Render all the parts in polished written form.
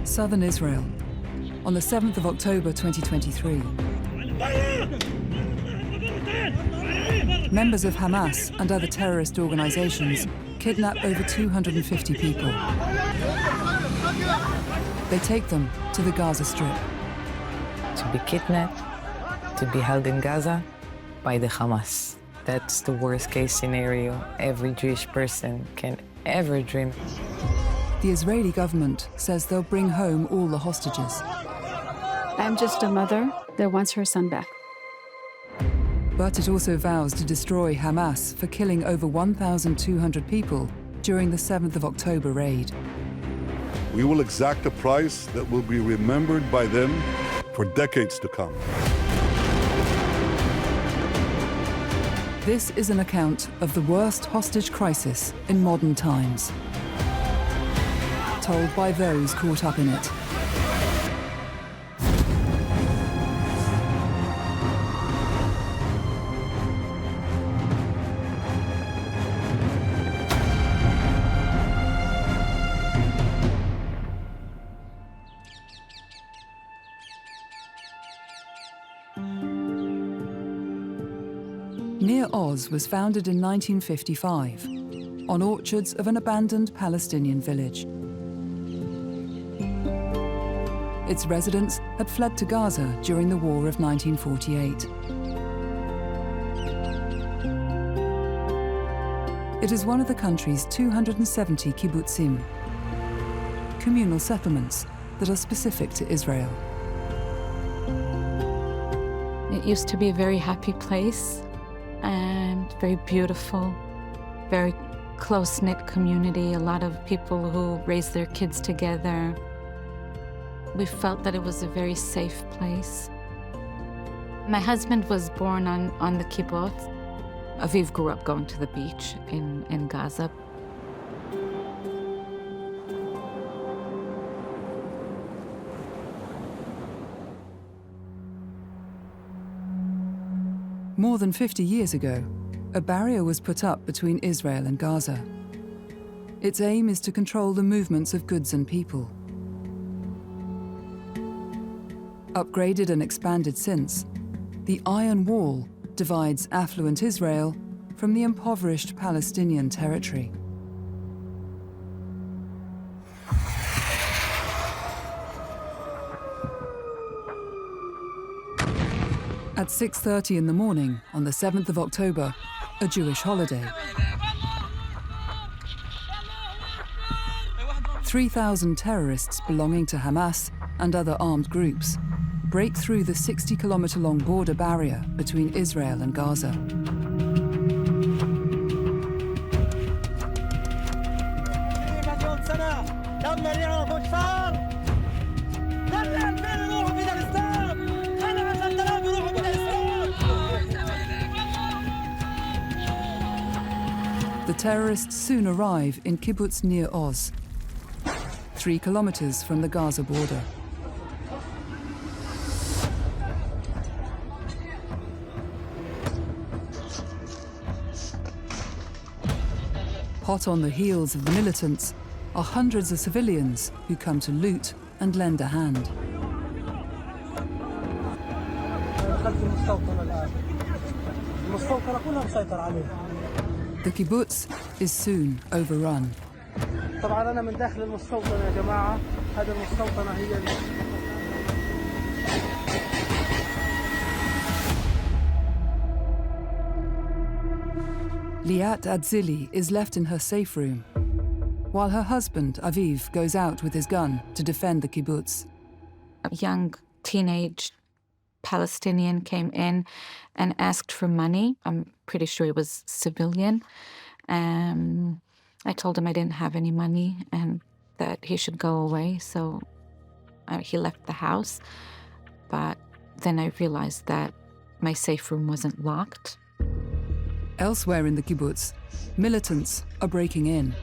Southern Israel, on the 7th of October 2023. Members of Hamas and other terrorist organizations kidnap over 250 people. They take them to the Gaza Strip. To be kidnapped, to be held in Gaza by the Hamas. That's the worst case scenario every Jewish person can ever dream. The Israeli government says they'll bring home all the hostages. I'm just a mother that wants her son back. But it also vows to destroy Hamas for killing over 1,200 people during the 7th of October raid. We will exact a price that will be remembered by them for decades to come. This is an account of the worst hostage crisis in modern times, told by those caught up in it. Nir Oz was founded in 1955 on orchards of an abandoned Palestinian village. Its residents had fled to Gaza during the War of 1948. It is one of the country's 270 kibbutzim, communal settlements that are specific to Israel. It used to be a very happy place and very beautiful, very close-knit community, a lot of people who raised their kids together. We felt that it was a very safe place. My husband was born on the kibbutz. Aviv grew up going to the beach in Gaza. More than 50 years ago, a barrier was put up between Israel and Gaza. Its aim is to control the movements of goods and people. Upgraded and expanded since, the Iron Wall divides affluent Israel from the impoverished Palestinian territory. At 6:30 in the morning on the 7th of October, a Jewish holiday, 3,000 terrorists belonging to Hamas and other armed groups break through the 60-kilometer-long border barrier between Israel and Gaza. The terrorists soon arrive in kibbutz Nir Oz, 3 kilometers from the Gaza border. Hot on the heels of the militants are hundreds of civilians who come to loot and lend a hand. The kibbutz is soon overrun. Liat Adzili is left in her safe room, while her husband, Aviv, goes out with his gun to defend the kibbutz. A young teenage Palestinian came in and asked for money. I'm pretty sure he was civilian. I told him I didn't have any money and that he should go away, so he left the house. But then I realized that my safe room wasn't locked. Elsewhere in the kibbutz, militants are breaking in.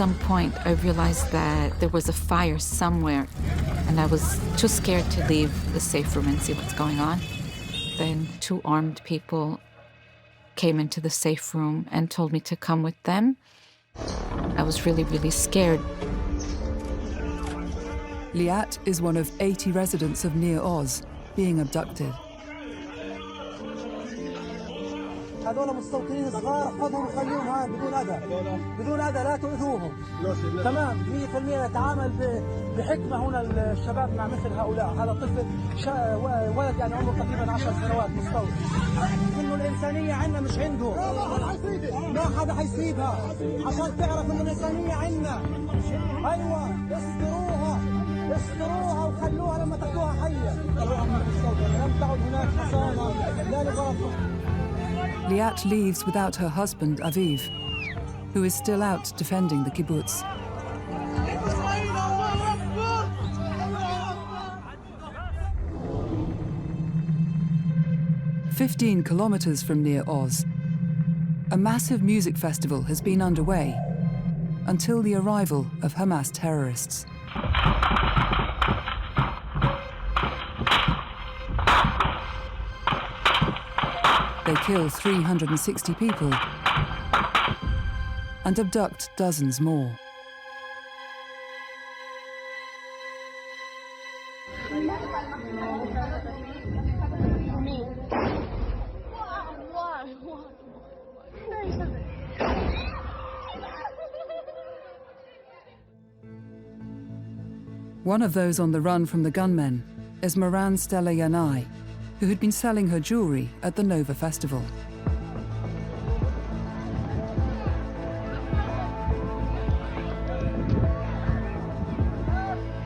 some point, I realized that there was a fire somewhere, and I was too scared to leave the safe room and see what's going on. Then 2 armed people came into the safe room and told me to come with them. I was really, really scared. Liat is one of 80 residents of Near Oz being abducted. هذول مستوطنين صغار خذهم وخليهم هان بدون اذى بدون اذى لا تؤذوهم تمام 100% نتعامل بحكمه هنا الشباب مع مثل هؤلاء هذا طفل ولد يعني عمره تقريبا 10 سنوات مستوطن انه الانسانيه عندنا مش عنده ما حدا حيسيبها عشان تعرف انه الانسانيه عندنا ايوه يستروها وخلوها لما تاخذوها حيه طلعوها من المستوطن لم تعد هناك خساره لا لغرض. Liat leaves without her husband, Aviv, who is still out defending the kibbutz. "15 kilometers from Near Oz, a massive music festival has been underway until the arrival of Hamas terrorists. They kill 360 people and abduct dozens more. One of those on the run from the gunmen is Moran Stella Yanai, who had been selling her jewelry at the Nova Festival.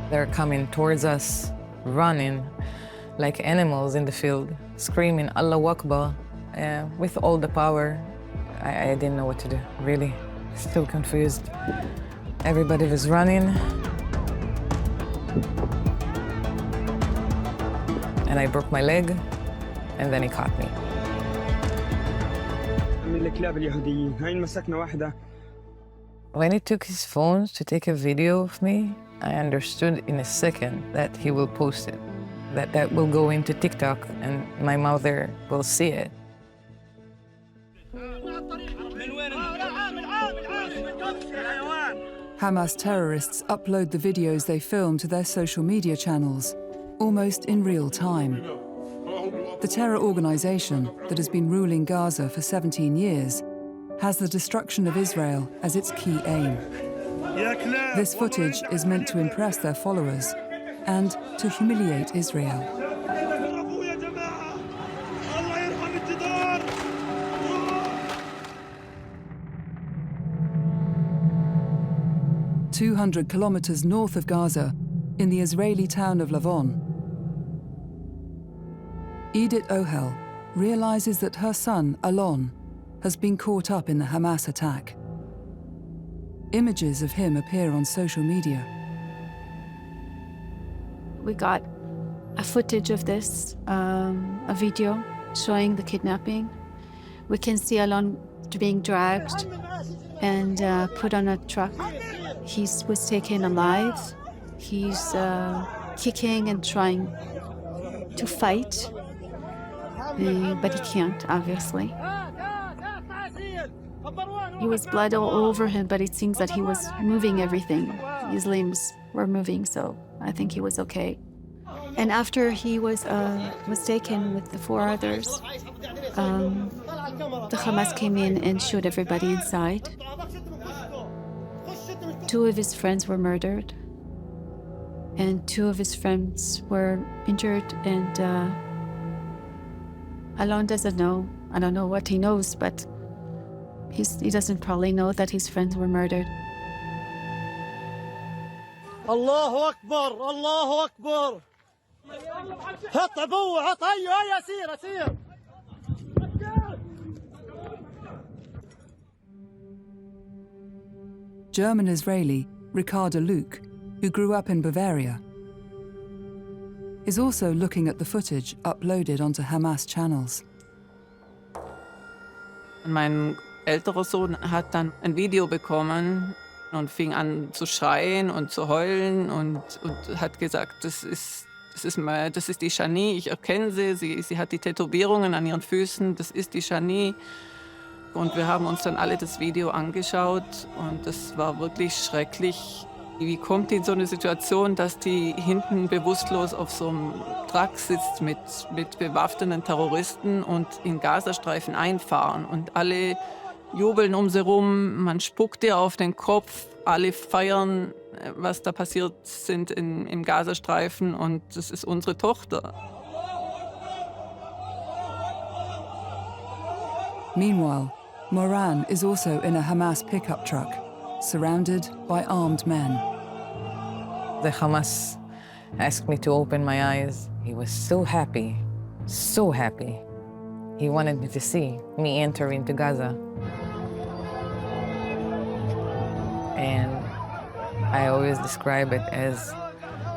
They're coming towards us, running like animals in the field, screaming Allahu Akbar with all the power. I didn't know what to do, really. Still confused. Everybody was running. And I broke my leg, and then he caught me. When he took his phones to take a video of me, I understood in a second that he will post it, that will go into TikTok, and my mother will see it. Hamas terrorists upload the videos they film to their social media channels, almost in real time. The terror organization that has been ruling Gaza for 17 years has the destruction of Israel as its key aim. This footage is meant to impress their followers and to humiliate Israel. "200 kilometers north of Gaza, in the Israeli town of Lavon, Edith Ohel realizes that her son, Alon, has been caught up in the Hamas attack. Images of him appear on social media. We got a footage of this, a video showing the kidnapping. We can see Alon being dragged and put on a truck. He was taken alive. He's kicking and trying to fight, but he can't, obviously. He was blood all over him, but it seems that he was moving everything. His limbs were moving, so I think he was okay. And after he was taken with the 4 others, the Hamas came in and shot everybody inside. 2 of his friends were murdered, and 2 of his friends were injured, and Alon doesn't know. I don't know what he knows, but he doesn't probably know that his friends were murdered. Allahu Akbar, Allahu Akbar. هات ابوه هات هيا سير سير. German-Israeli Ricarda Luke, who grew up in Bavaria, is also looking at the footage uploaded onto Hamas channels. Mein älterer Sohn hat dann ein Video bekommen, und fing an zu schreien und zu heulen und hat gesagt, das ist die Shani, ich erkenne sie hat die Tätowierungen an ihren Füßen, das ist die Shani. Und wir haben uns dann alle das Video angeschaut und das war wirklich schrecklich. Wie kommt die in so eine Situation, dass die hinten bewusstlos auf so einem Truck sitzt mit bewaffneten Terroristen und in Gazastreifen einfahren und alle jubeln um sie rum, man spuckt ihr auf den Kopf, alle feiern, was da passiert sind im Gazastreifen und das ist unsere Tochter. Meanwhile, Moran is also in a Hamas pickup truck, surrounded by armed men. The Hamas asked me to open my eyes. He was so happy, so happy. He wanted me to see me enter into Gaza. And I always describe it as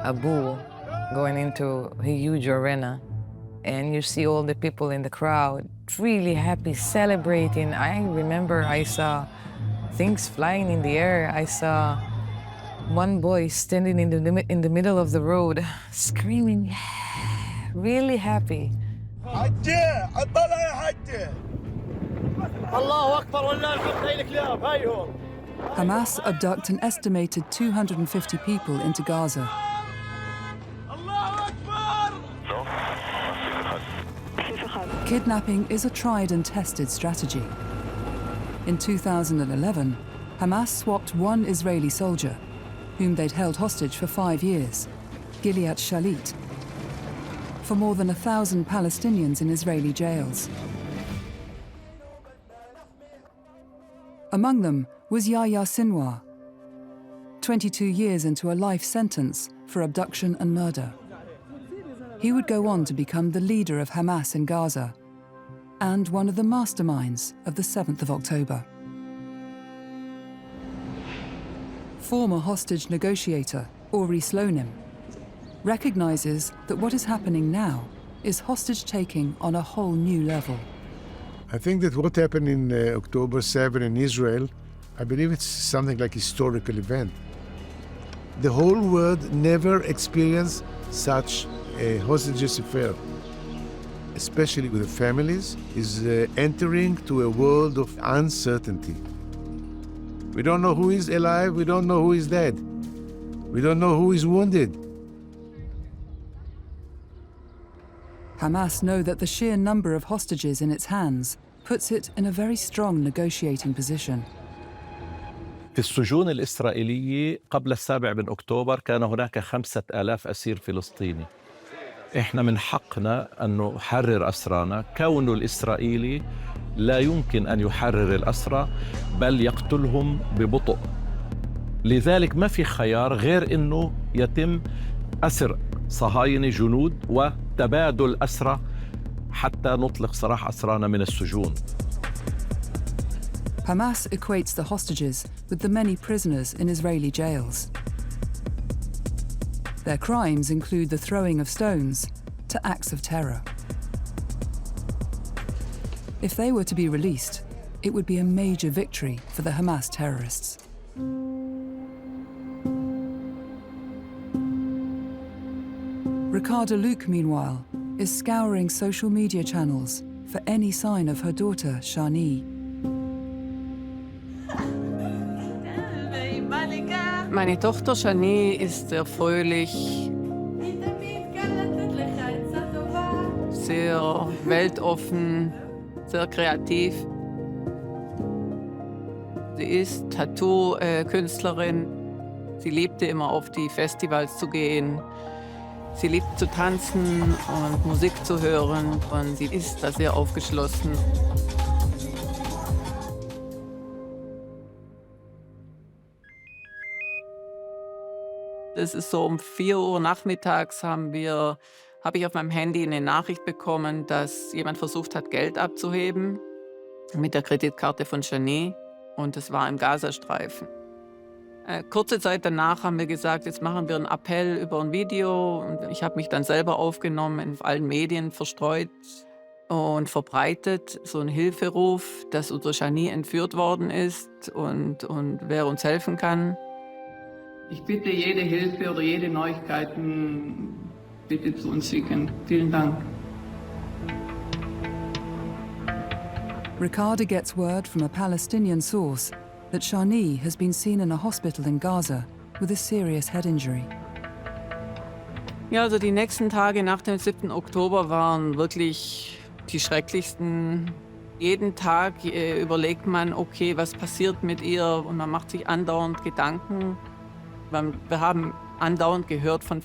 a bull going into a huge arena. And you see all the people in the crowd really happy, celebrating. I remember I saw things flying in the air. I saw one boy standing in the middle of the road, screaming, yeah, really happy. Hamas abduct an estimated 250 people into Gaza. Kidnapping is a tried and tested strategy. In 2011, Hamas swapped one Israeli soldier, whom they'd held hostage for 5 years, Gilead Shalit, for more than 1,000 Palestinians in Israeli jails. Among them was Yahya Sinwar, 22 years into a life sentence for abduction and murder. He would go on to become the leader of Hamas in Gaza and one of the masterminds of the 7th of October. Former hostage negotiator Ori Slonim recognizes that what is happening now is hostage-taking on a whole new level. I think that what happened in October 7 in Israel, I believe it's something like a historical event. The whole world never experienced such a hostages affair, especially with the families, is entering to a world of uncertainty. We don't know who is alive, we don't know who is dead. We don't know who is wounded. Hamas know that the sheer number of hostages in its hands puts it in a very strong negotiating position. في السجون الإسرائيلية قبل 7 من أكتوبر كان هناك 5,000 أسير فلسطيني. إحنا من حقنا أن نحرر أسرانا. كون الإسرائيلي لا يمكن أن يحرر الأسرى بل يقتلهم ببطء. لذلك ما في خيار غير أنه يتم أسر صهاينة جنود وتبادل أسرى حتى نطلق سراح أسرانا من السجون. Hamas equates the hostages with the many prisoners in Israeli jails. Their crimes include the throwing of stones to acts of terror. If they were to be released, it would be a major victory for the Hamas terrorists. Ricarda Luke, meanwhile, is scouring social media channels for any sign of her daughter, Shani. Meine Tochter Shani ist sehr fröhlich, sehr weltoffen, sehr kreativ. Sie ist Tattoo-Künstlerin. Sie liebte immer auf die Festivals zu gehen. Sie liebt zu tanzen und Musik zu hören und sie ist da sehr aufgeschlossen. Es ist so um 4 Uhr nachmittags habe ich auf meinem Handy eine Nachricht bekommen, dass jemand versucht hat, Geld abzuheben mit der Kreditkarte von Shani und es war im Gazastreifen. Kurze Zeit danach haben wir gesagt, jetzt machen wir einen Appell über ein Video und ich habe mich dann selber aufgenommen, in allen Medien verstreut. und verbreitet so einen Hilferuf, dass unsere Shani entführt worden ist und wer uns helfen kann. Ich bitte jede Hilfe oder jede Neuigkeiten bitte zu uns schicken. Vielen Dank. Ricarda gets word from a Palestinian source that Shani has been seen in a hospital in Gaza with a serious head injury. Ja, also die nächsten Tage nach dem 7. Oktober waren wirklich die schrecklichsten. Jeden Tag überlegt man, okay, was passiert mit ihr? Und man macht sich andauernd Gedanken. Wir haben andauernd gehört von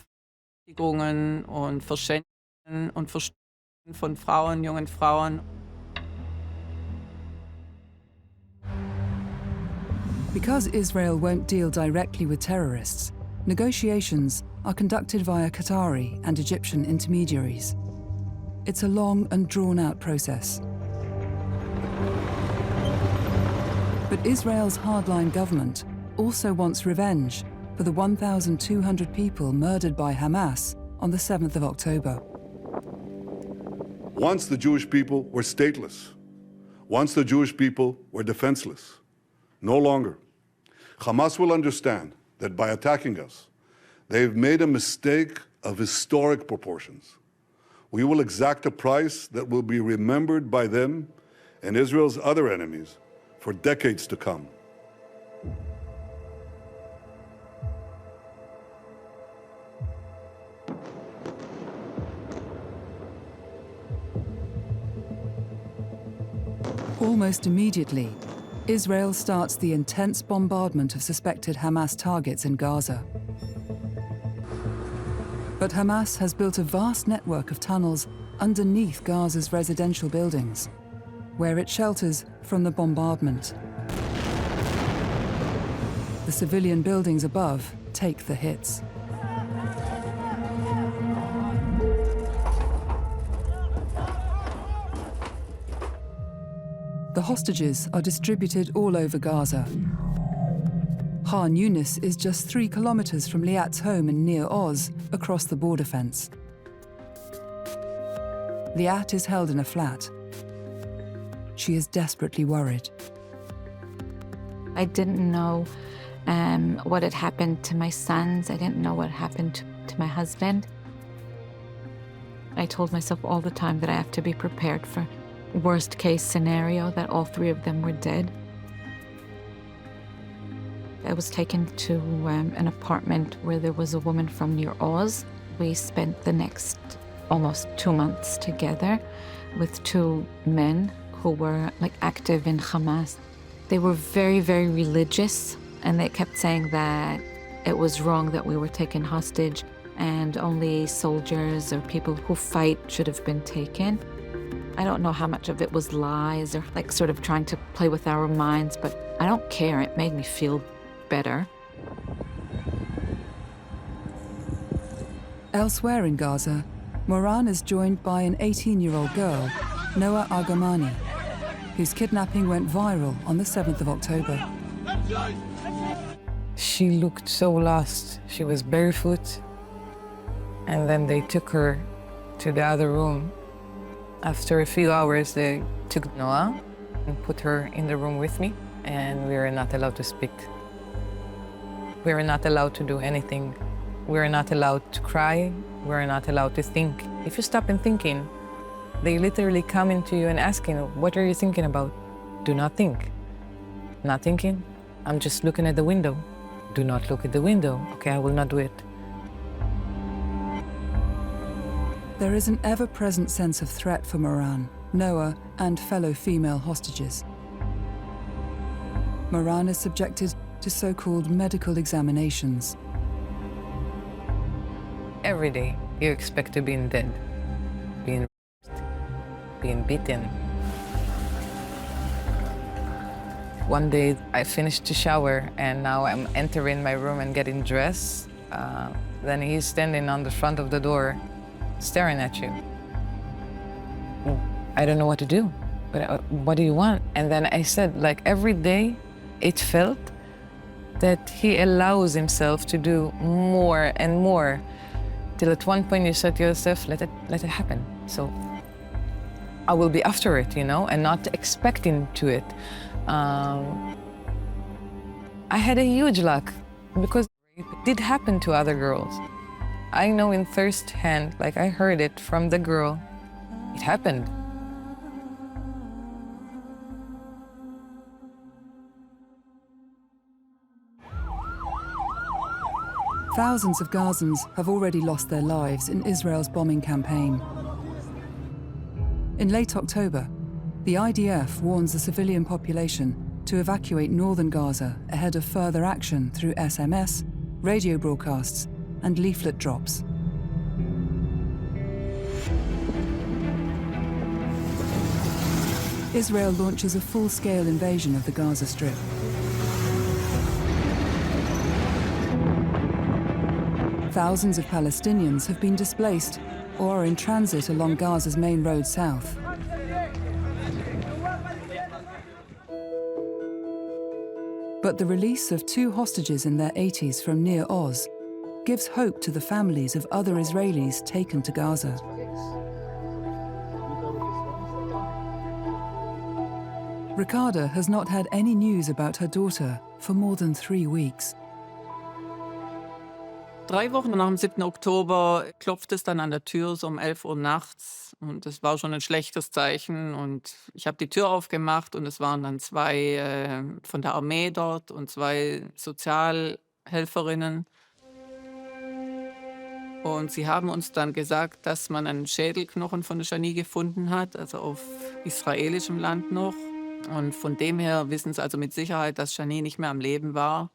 Vergewaltigungen und Verschändungen und Verstümmelungen von Frauen, jungen Frauen. Because Israel won't deal directly with terrorists, negotiations are conducted via Qatari and Egyptian intermediaries. It's a long and drawn-out process. But Israel's hardline government also wants revenge for the 1,200 people murdered by Hamas on the 7th of October. Once the Jewish people were stateless. Once the Jewish people were defenseless. No longer. Hamas will understand that by attacking us, they've made a mistake of historic proportions. We will exact a price that will be remembered by them and Israel's other enemies for decades to come. Almost immediately, Israel starts the intense bombardment of suspected Hamas targets in Gaza. But Hamas has built a vast network of tunnels underneath Gaza's residential buildings, where it shelters from the bombardment. The civilian buildings above take the hits. The hostages are distributed all over Gaza. Khan Yunis is just 3 kilometers from Liat's home in Nir Oz, across the border fence. Liat is held in a flat. She is desperately worried. I didn't know what had happened to my sons. I didn't know what happened to my husband. I told myself all the time that I have to be prepared for worst case scenario, that all 3 of them were dead. I was taken to an apartment where there was a woman from Nir Oz. We spent the next almost 2 months together with 2 men who were active in Hamas. They were very, very religious, and they kept saying that it was wrong that we were taken hostage and only soldiers or people who fight should have been taken. I don't know how much of it was lies or sort of trying to play with our minds, but I don't care. It made me feel better. Elsewhere in Gaza, Moran is joined by an 18-year-old girl, Noah Argamani, whose kidnapping went viral on the 7th of October. She looked so lost. She was barefoot. And then they took her to the other room. After a few hours, they took Noah and put her in the room with me, and we were not allowed to speak. We were not allowed to do anything. We were not allowed to cry. We were not allowed to think. If you stop in thinking, they literally come into you and asking, what are you thinking about? Do not think. Not thinking? I'm just looking at the window. Do not look at the window. Okay, I will not do it. There is an ever-present sense of threat for Moran, Noah, and fellow female hostages. Moran is subjected to so-called medical examinations. Every day, you expect to be dead, being raped, being beaten. One day, I finished the shower, and now I'm entering my room and getting dressed. Then he's standing on the front of the door, staring at you. I don't know what to do, but what do you want? And then I said, every day, it felt that he allows himself to do more and more, till at one point you said to yourself, let it happen. So I will be after it, and not expecting to it. I had a huge luck because it did happen to other girls. I know in first hand, like I heard it from the girl, it happened. Thousands of Gazans have already lost their lives in Israel's bombing campaign. In late October, the IDF warns the civilian population to evacuate northern Gaza ahead of further action through SMS, radio broadcasts, and leaflet drops. Israel launches a full-scale invasion of the Gaza Strip. Thousands of Palestinians have been displaced or are in transit along Gaza's main road south. But the release of 2 hostages in their 80s from near Oz gives hope to the families of other Israelis taken to Gaza. Ricarda has not had any news about her daughter for more than 3 weeks. 3 Wochen nach dem 7. Oktober klopft es dann an der Tür, so um 11 Uhr nachts. Und das war schon ein schlechtes Zeichen. Und ich habe die Tür aufgemacht und es waren dann 2 von der Armee dort und 2 Sozialhelferinnen. Und sie haben uns dann gesagt, dass man einen Schädelknochen von der Shani gefunden hat, also auf israelischem Land noch. Und von dem her wissen sie also mit Sicherheit, dass Shani nicht mehr am Leben war,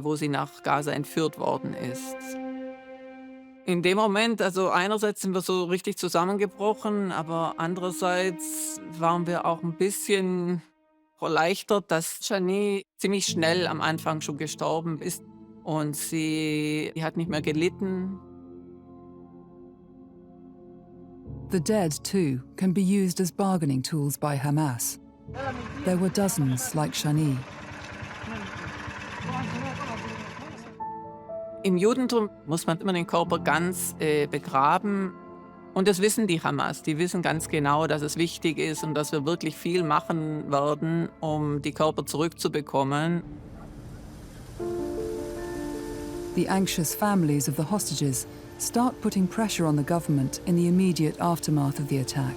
wo sie nach Gaza entführt worden ist. In dem Moment, also einerseits sind wir so richtig zusammengebrochen, aber andererseits waren wir auch ein bisschen erleichtert, dass Shani ziemlich schnell am Anfang schon gestorben ist und sie hat nicht mehr gelitten. The dead, too, can be used as bargaining tools by Hamas. There were dozens like Shani. Im Judentum muss man immer den Körper ganz begraben. Und das wissen die Hamas. Die wissen ganz genau, dass es wichtig ist und dass wir wirklich viel machen werden, um die Körper zurückzubekommen. The anxious families of the hostages start putting pressure on the government in the immediate aftermath of the attack.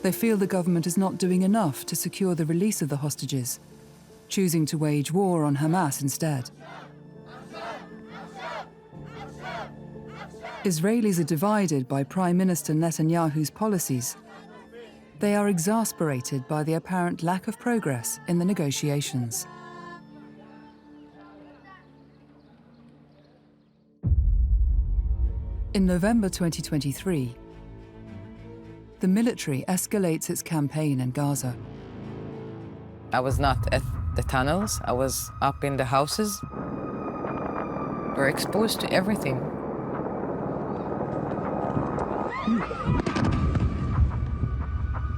They feel the government is not doing enough to secure the release of the hostages, choosing to wage war on Hamas instead. Israelis are divided by Prime Minister Netanyahu's policies. They are exasperated by the apparent lack of progress in the negotiations. In November 2023, the military escalates its campaign in Gaza. I was not at the tunnels, I was up in the houses. We're exposed to everything.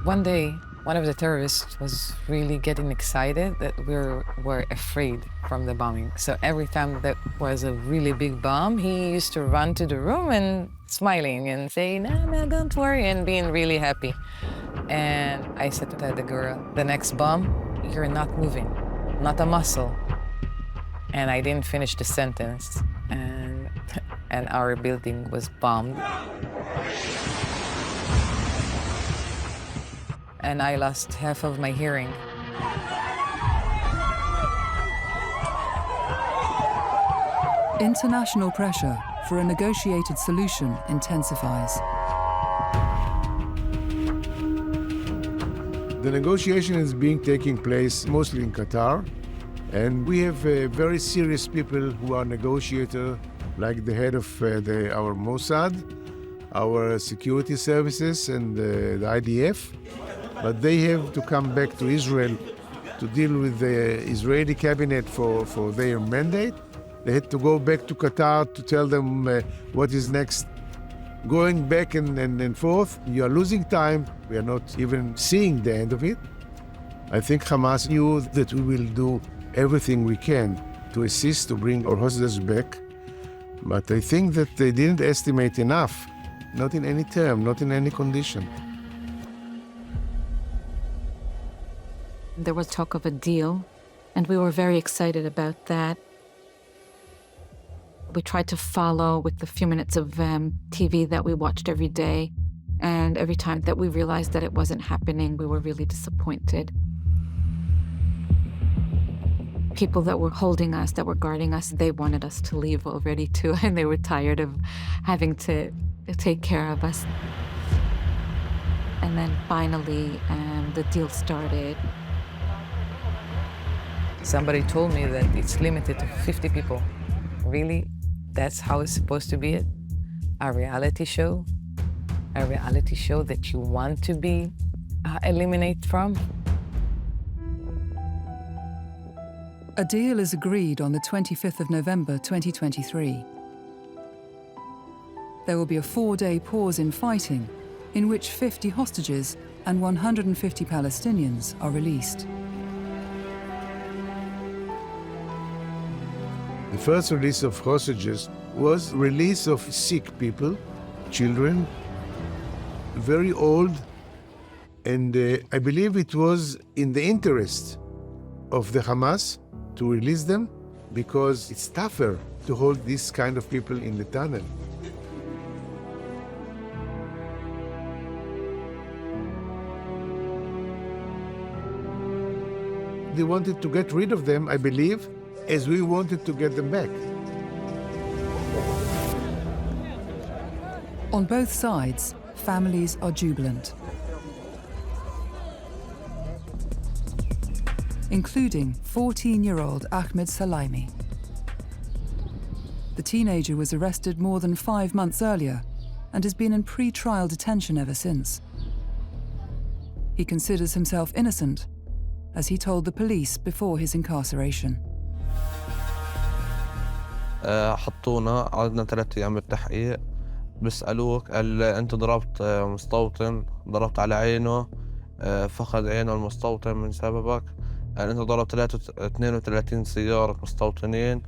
One day, one of the terrorists was really getting excited that we were afraid from the bombing. So every time that was a really big bomb, he used to run to the room and smiling and say, no, don't worry, and being really happy. And I said to the girl, the next bomb, you're not moving, not a muscle. And I didn't finish the sentence, and our building was bombed. And I lost half of my hearing. International pressure for a negotiated solution intensifies. The negotiation is taking place mostly in Qatar, and we have very serious people who are negotiators, like the head of our Mossad, our security services, and the IDF. But they have to come back to Israel to deal with the Israeli cabinet for their mandate. They had to go back to Qatar to tell them what is next. Going back and forth, you are losing time. We are not even seeing the end of it. I think Hamas knew that we will do everything we can to assist to bring our hostages back. But I think that they didn't estimate enough, not in any term, not in any condition. There was talk of a deal, and we were very excited about that. We tried to follow with the few minutes of TV that we watched every day, and every time that we realized that it wasn't happening, we were really disappointed. People that were holding us, that were guarding us, they wanted us to leave already too, and they were tired of having to take care of us. And then finally, the deal started. Somebody told me that it's limited to 50 people. Really? That's how it's supposed to be? A reality show? A reality show that you want to be eliminated from? A deal is agreed on the 25th of November 2023. There will be a 4-day pause in fighting, in which 50 hostages and 150 Palestinians are released. The first release of hostages was release of sick people, children, very old, and I believe it was in the interest of the Hamas to release them because it's tougher to hold these kind of people in the tunnel. They wanted to get rid of them, I believe, as we wanted to get them back. On both sides, families are jubilant, including 14-year-old Ahmed Salaimi. The teenager was arrested more than 5 months earlier and has been in pre-trial detention ever since. He considers himself innocent, as he told the police before his incarceration. حطونا قعدنا 3 أيام بالتحقيق بيسألوك قال أنت ضربت مستوطن ضربت على عينه فقد عينه المستوطن من سببك قال أنت ضربت 32 سيارة مستوطنين.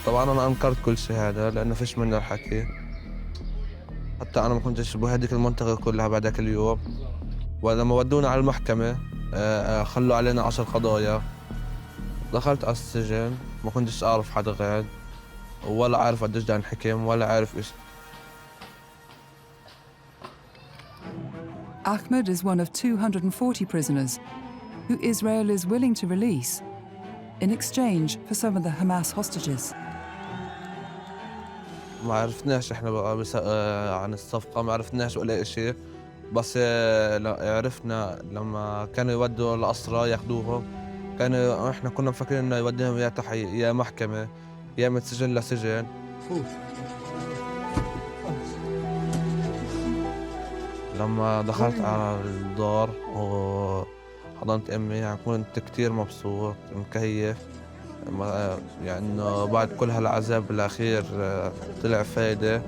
طبعا أنا أنكرت كل شيء هذا لأنه فيش منه الحكي، حتى أنا ما كنتش بهديك المنطقة كلها بعدك اليوم. ولما ودونا على المحكمة خلوا علينا 10 قضايا. دخلت على السجن ما كنتش أعرف حدا قاعد ولا عارف قديش بدي انحكم ولا عارف إيش. Ahmed is one of 240 prisoners who Israel is willing to release in exchange for some of the Hamas hostages. ما عرفناش احنا بقى عن الصفقة، ما عرفناش ولا شيء، بس عرفنا لما كانوا يودوا الأسرى ياخدوهم كانوا احنا كنا مفكرين انه يوديهم يا تحقيق يا محكمة يا من سجن لسجن. لما دخلت على الدار وحضنت امي كنت كتير مبسوط مكيف، يعني انه بعد كل هالعذاب بالاخير طلع فايدة.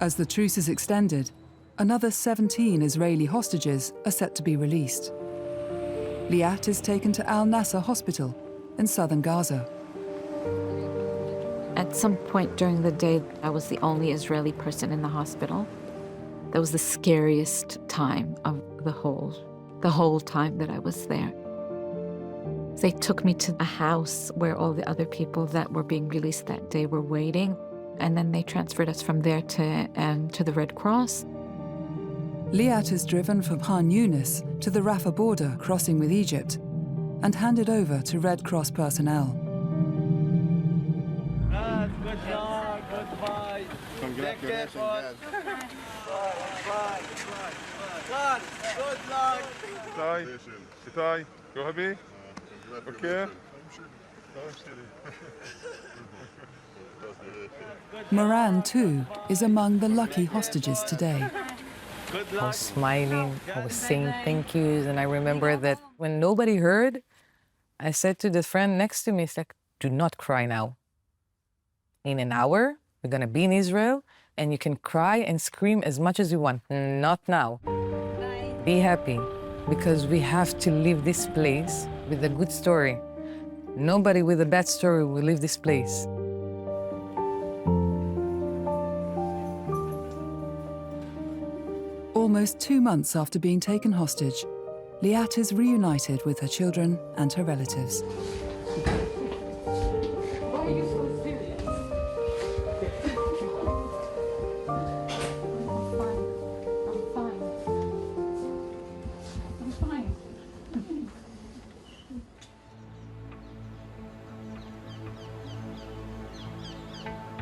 As the truce is extended, another 17 Israeli hostages are set to be released. Liat is taken to Al Nasser Hospital in southern Gaza. At some point during the day, I was the only Israeli person in the hospital. That was the scariest time of the whole time that I was there. They took me to a house where all the other people that were being released that day were waiting, and then they transferred us from there to the Red Cross. Liat is driven from Khan Yunis to the Rafah border crossing with Egypt and handed over to Red Cross personnel. Goodbye. Congratulations. Good luck. Itai, you happy? Okay. Moran, too, is among the lucky hostages today. I was smiling, I was saying thank yous, and I remember that when nobody heard, I said to the friend next to me, it's like, do not cry now. In an hour, we're gonna be in Israel, and you can cry and scream as much as you want. Not now. Be happy, because we have to leave this place with a good story. Nobody with a bad story will leave this place. almost 2 months after being taken hostage, Liat is reunited with her children and her relatives.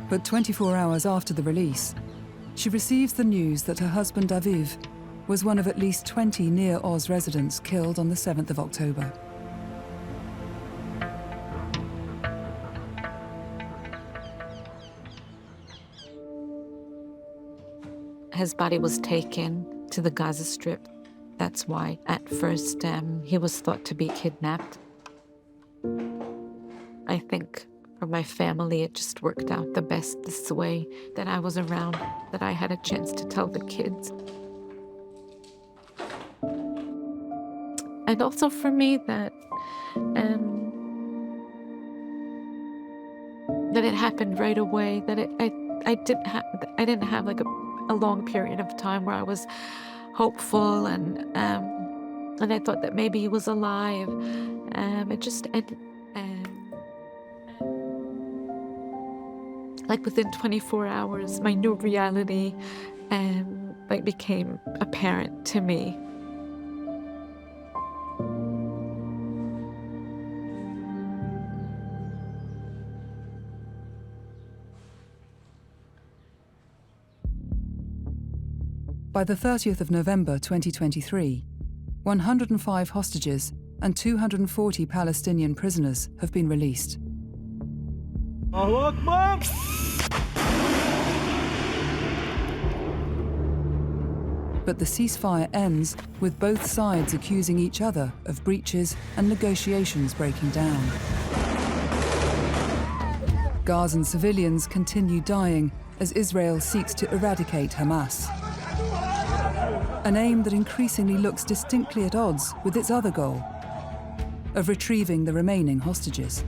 But 24 hours after the release, she receives the news that her husband Aviv was one of at least 20 near Oz residents killed on the 7th of October. His body was taken to the Gaza Strip. That's why at first he was thought to be kidnapped. I think for my family, it just worked out the best this way, that I was around, that I had a chance to tell the kids. And also for me that it happened right away, that I didn't have like a long period of time where I was hopeful and I thought that maybe he was alive. Like within 24 hours, my new reality became apparent to me. By the 30th of November 2023, 105 hostages and 240 Palestinian prisoners have been released. But the ceasefire ends with both sides accusing each other of breaches and negotiations breaking down. Gazan civilians continue dying as Israel seeks to eradicate Hamas, an aim that increasingly looks distinctly at odds with its other goal of retrieving the remaining hostages.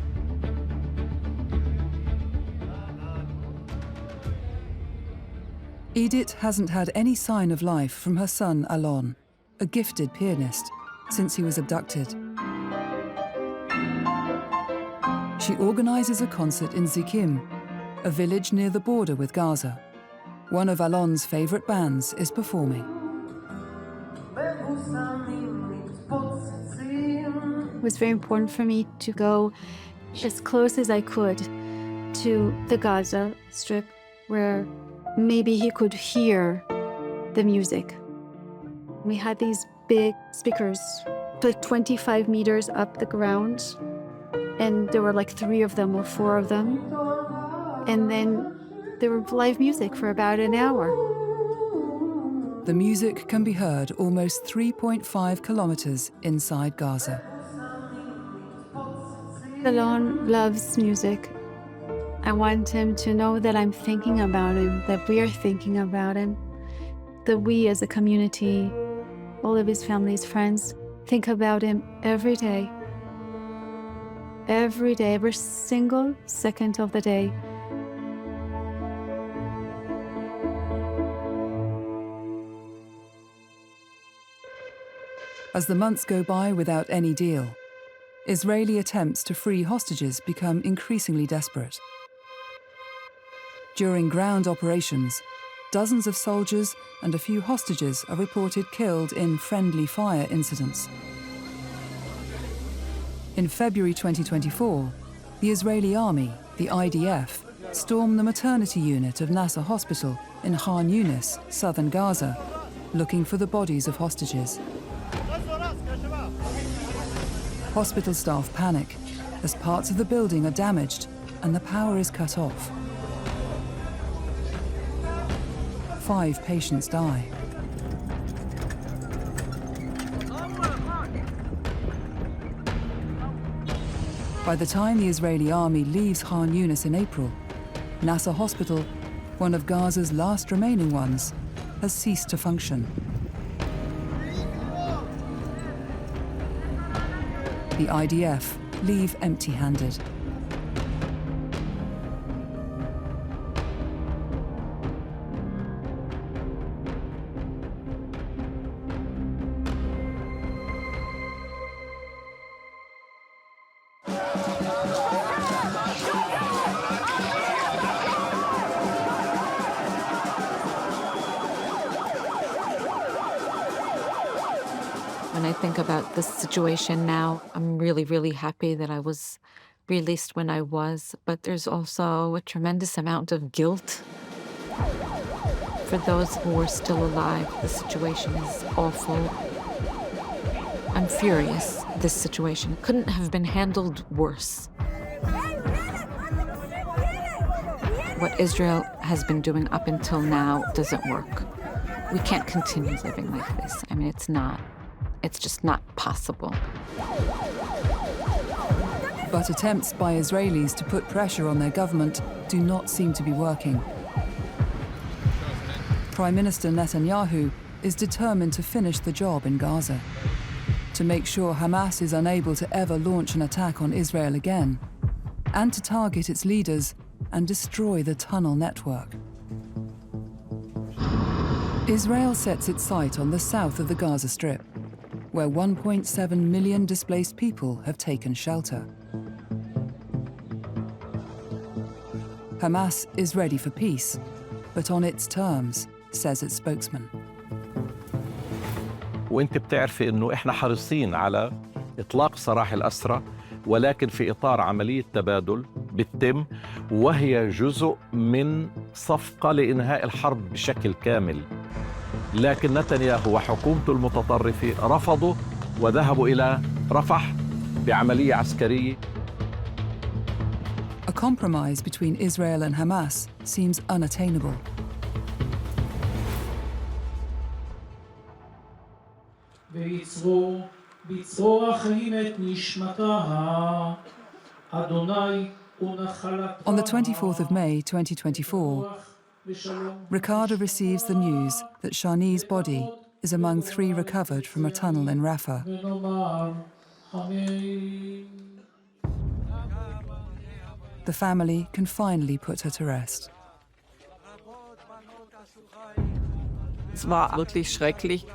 Edith hasn't had any sign of life from her son Alon, a gifted pianist, since he was abducted. She organizes a concert in Zikim, a village near the border with Gaza. One of Alon's favorite bands is performing. It was very important for me to go as close as I could to the Gaza Strip, where maybe he could hear the music. We had these big speakers, like 25 meters up the ground, and there were like 3 of them or 4 of them. And then there were live music for about an hour. The music can be heard almost 3.5 kilometers inside Gaza. Alon loves music. I want him to know that I'm thinking about him, that we are thinking about him, that we as a community, all of his family's friends, think about him every day, every single second of the day. As the months go by without any deal, Israeli attempts to free hostages become increasingly desperate. During ground operations, dozens of soldiers and a few hostages are reported killed in friendly fire incidents. In February 2024, the Israeli army, the IDF, stormed the maternity unit of Nasser Hospital in Khan Yunis, southern Gaza, looking for the bodies of hostages. Hospital staff panic as parts of the building are damaged and the power is cut off. 5 patients die. By the time the Israeli army leaves Khan Yunis in April, Nasser Hospital, one of Gaza's last remaining ones, has ceased to function. The IDF leave empty-handed. When I think about this situation now, I'm really, really happy that I was released when I was, but there's also a tremendous amount of guilt for those who are still alive. The situation is awful. I'm furious. This situation couldn't have been handled worse. What Israel has been doing up until now doesn't work. We can't continue living like this. I mean, it's just not possible. But attempts by Israelis to put pressure on their government do not seem to be working. Prime Minister Netanyahu is determined to finish the job in Gaza, to make sure Hamas is unable to ever launch an attack on Israel again, and to target its leaders and destroy the tunnel network. Israel sets its sight on the south of the Gaza Strip, where 1.7 million displaced people have taken shelter. Hamas is ready for peace, but on its terms, says its spokesman. وانت بتعرفي انه احنا حريصين على اطلاق سراح الاسرى، ولكن في اطار عمليه تبادل بتتم، وهي جزء من صفقه لانهاء الحرب بشكل كامل. لكن نتنياهو وحكومته المتطرفه رفضوا وذهبوا الى رفح بعمليه عسكريه. A compromise between Israel and Hamas seems unattainable. On the 24th of May 2024, Ricardo receives the news that Shani's body is among 3 recovered from a tunnel in Rafah. The family can finally put her to rest. Es war wirklich schrecklich.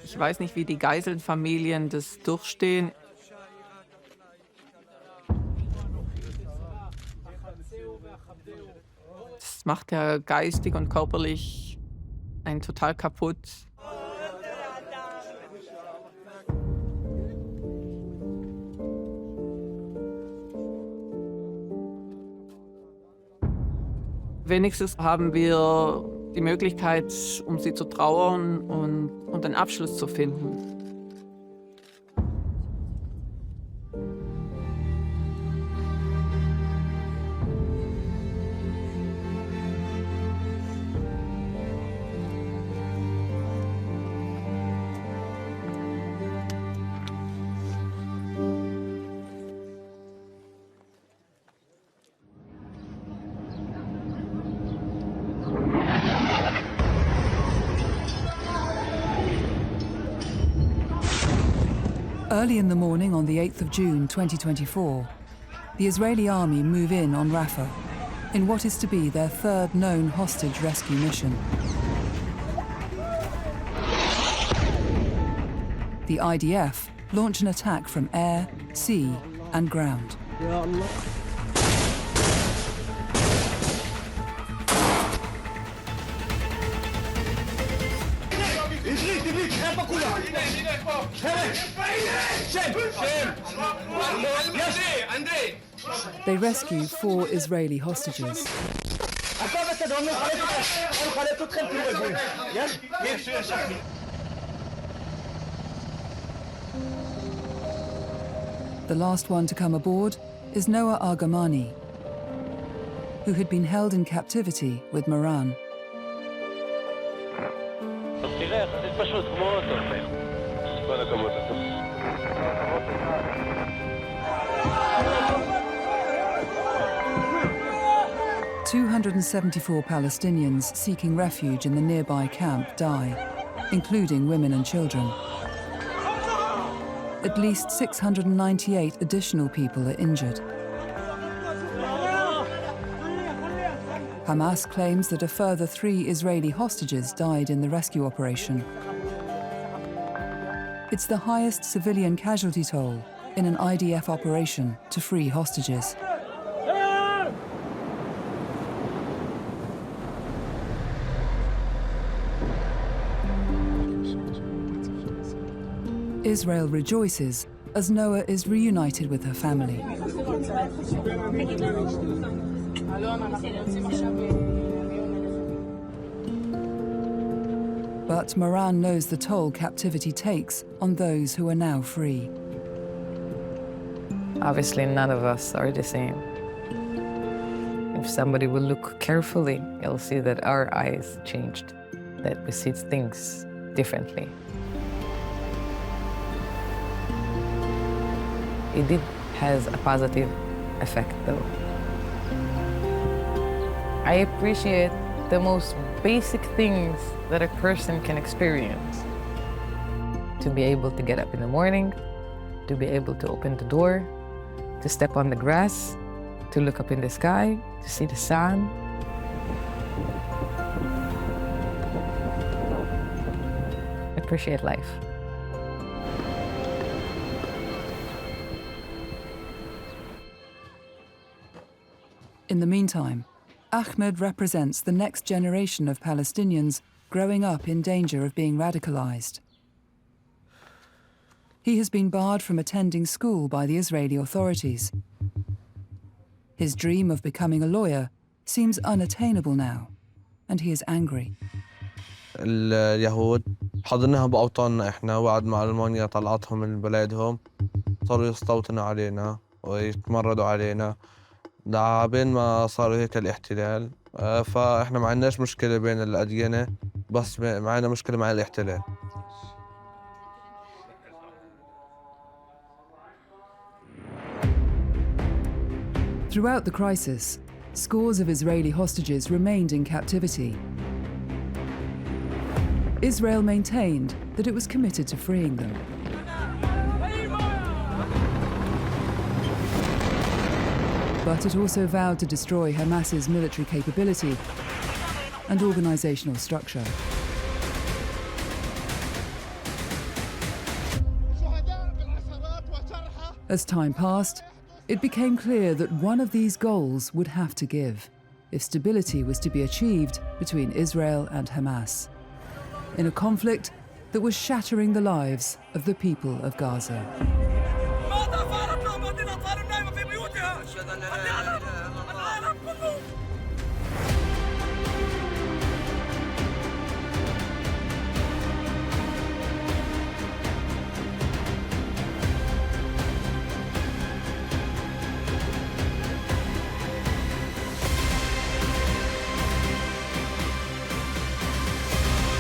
Ich weiß nicht, wie die Geiselnfamilien das durchstehen. Das macht ja geistig und körperlich einen total kaputt. Wenigstens haben wir die Möglichkeit, um sie zu trauern und einen Abschluss zu finden. Early in the morning on the 8th of June 2024, the Israeli army move in on Rafah in what is to be their 3rd known hostage rescue mission. The IDF launch an attack from air, sea, and ground. They rescue 4 Israeli hostages. The last one to come aboard is Noah Argamani, who had been held in captivity with Moran. 274 Palestinians seeking refuge in the nearby camp die, including women and children. At least 698 additional people are injured. Hamas claims that a further 3 Israeli hostages died in the rescue operation. It's the highest civilian casualty toll in an IDF operation to free hostages. Israel rejoices as Noah is reunited with her family. But Moran knows the toll captivity takes on those who are now free. Obviously, none of us are the same. If somebody will look carefully, you'll see that our eyes changed, that we see things differently. It has a positive effect, though. I appreciate the most basic things that a person can experience. To be able to get up in the morning, to be able to open the door, to step on the grass, to look up in the sky, to see the sun. Appreciate life. In the meantime, Ahmed represents the next generation of Palestinians growing up in danger of being radicalized. He has been barred from attending school by the Israeli authorities. His dream of becoming a lawyer seems unattainable now, and he is angry. اليهود حاضنها بأوطاننا إحنا وعد مع ألمانيا طلعتهم من بلادهم صاروا يستوطنوا علينا ويتمردوا علينا عابين ما صار هيك الاحتلال فإحنا ما عندناش مشكلة بين الأدينة بس معنا مشكلة مع الاحتلال. Throughout the crisis, scores of Israeli hostages remained in captivity. Israel maintained that it was committed to freeing them. But it also vowed to destroy Hamas's military capability and organizational structure. As time passed, it became clear that one of these goals would have to give if stability was to be achieved between Israel and Hamas, in a conflict that was shattering the lives of the people of Gaza.